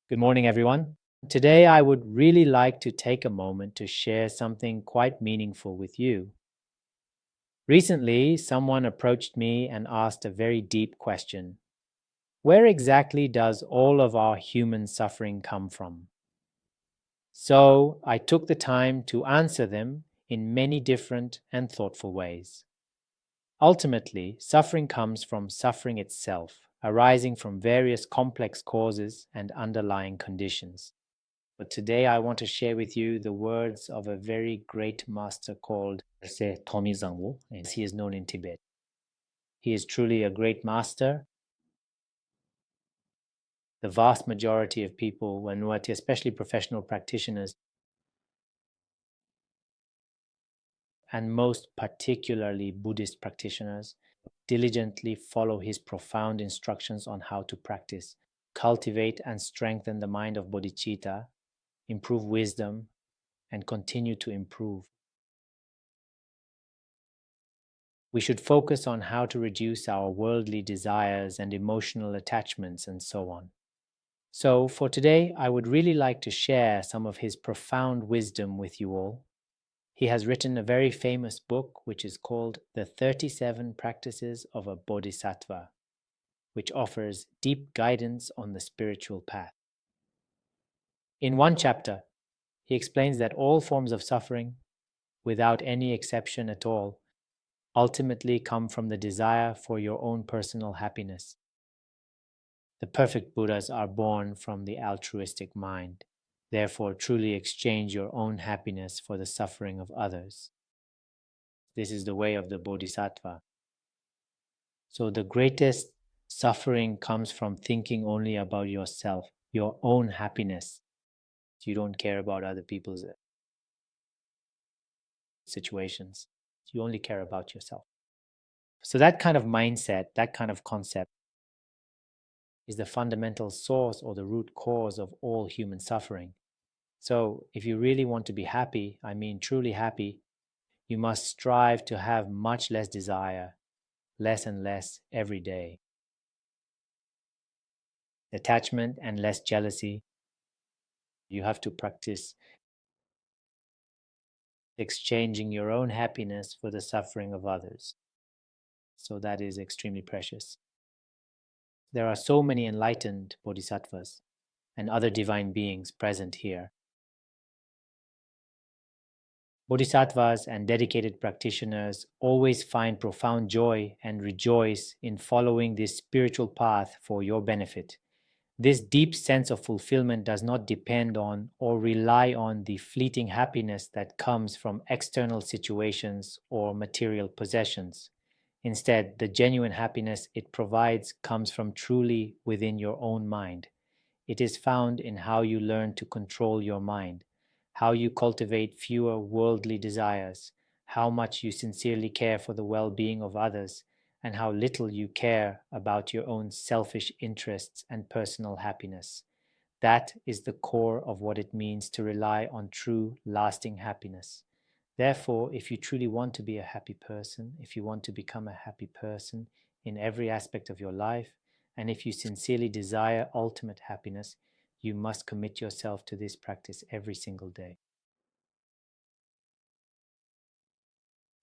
Good morning, everyone. Today, I would really like to take a moment to share something quite meaningful with you. Recently, someone approached me and asked a very deep question. Where exactly does all of our human suffering come from? So, I took the time to answer them in many different and thoughtful ways. Ultimately, suffering comes from suffering itself, arising from various complex causes and underlying conditions. But today I want to share with you the words of a very great master called Se Tomi Zangwo, and he is known in Tibet. He is truly a great master. The vast majority of people, when what, especially professional practitioners, and most particularly Buddhist practitioners, diligently follow his profound instructions on how to practice, cultivate and strengthen the mind of bodhicitta, improve wisdom, and continue to improve. We should focus on how to reduce our worldly desires and emotional attachments and so on. So, for today, I would really like to share some of his profound wisdom with you all. He has written a very famous book which is called The 37 Practices of a Bodhisattva, which offers deep guidance on the spiritual path. In one chapter, he explains that all forms of suffering, without any exception at all, ultimately come from the desire for your own personal happiness. The perfect Buddhas are born from the altruistic mind. Therefore, truly exchange your own happiness for the suffering of others. This is the way of the Bodhisattva. So, the greatest suffering comes from thinking only about yourself, your own happiness. You don't care about other people's situations. You only care about yourself. So, that kind of mindset, that kind of concept, is the fundamental source or the root cause of all human suffering. So, if you really want to be happy, I mean truly happy, you must strive to have much less desire, less and less every day. Attachment and less jealousy. You have to practice exchanging your own happiness for the suffering of others. So, that is extremely precious. There are so many enlightened bodhisattvas and other divine beings present here. Bodhisattvas and dedicated practitioners always find profound joy and rejoice in following this spiritual path for your benefit. This deep sense of fulfillment does not depend on or rely on the fleeting happiness that comes from external situations or material possessions. Instead, the genuine happiness it provides comes from truly within your own mind. It is found in how you learn to control your mind, how you cultivate fewer worldly desires, how much you sincerely care for the well being of others, and how little you care about your own selfish interests and personal happiness. That is the core of what it means to rely on true, lasting happiness. Therefore, if you truly want to be a happy person, if you want to become a happy person in every aspect of your life, and if you sincerely desire ultimate happiness, you must commit yourself to this practice every single day.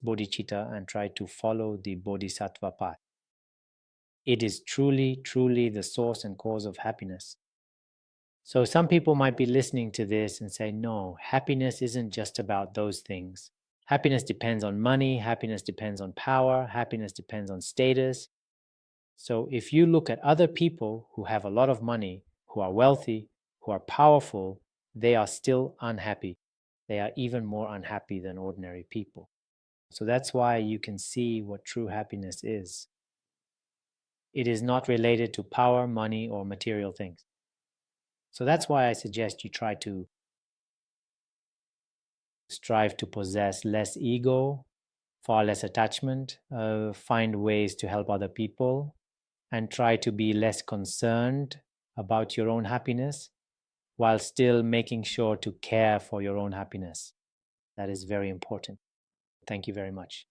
Bodhicitta and try to follow the Bodhisattva path. It is truly, truly the source and cause of happiness. So some people might be listening to this and say, no, happiness isn't just about those things. Happiness depends on money, happiness depends on power, happiness depends on status. So if you look at other people who have a lot of money, who are wealthy, who are powerful, they are still unhappy. They are even more unhappy than ordinary people. So that's why you can see what true happiness is. It is not related to power, money, or material things. So that's why I suggest you try to strive to possess less ego, far less attachment, find ways to help other people, and try to be less concerned about your own happiness while still making sure to care for your own happiness. That is very important. Thank you very much.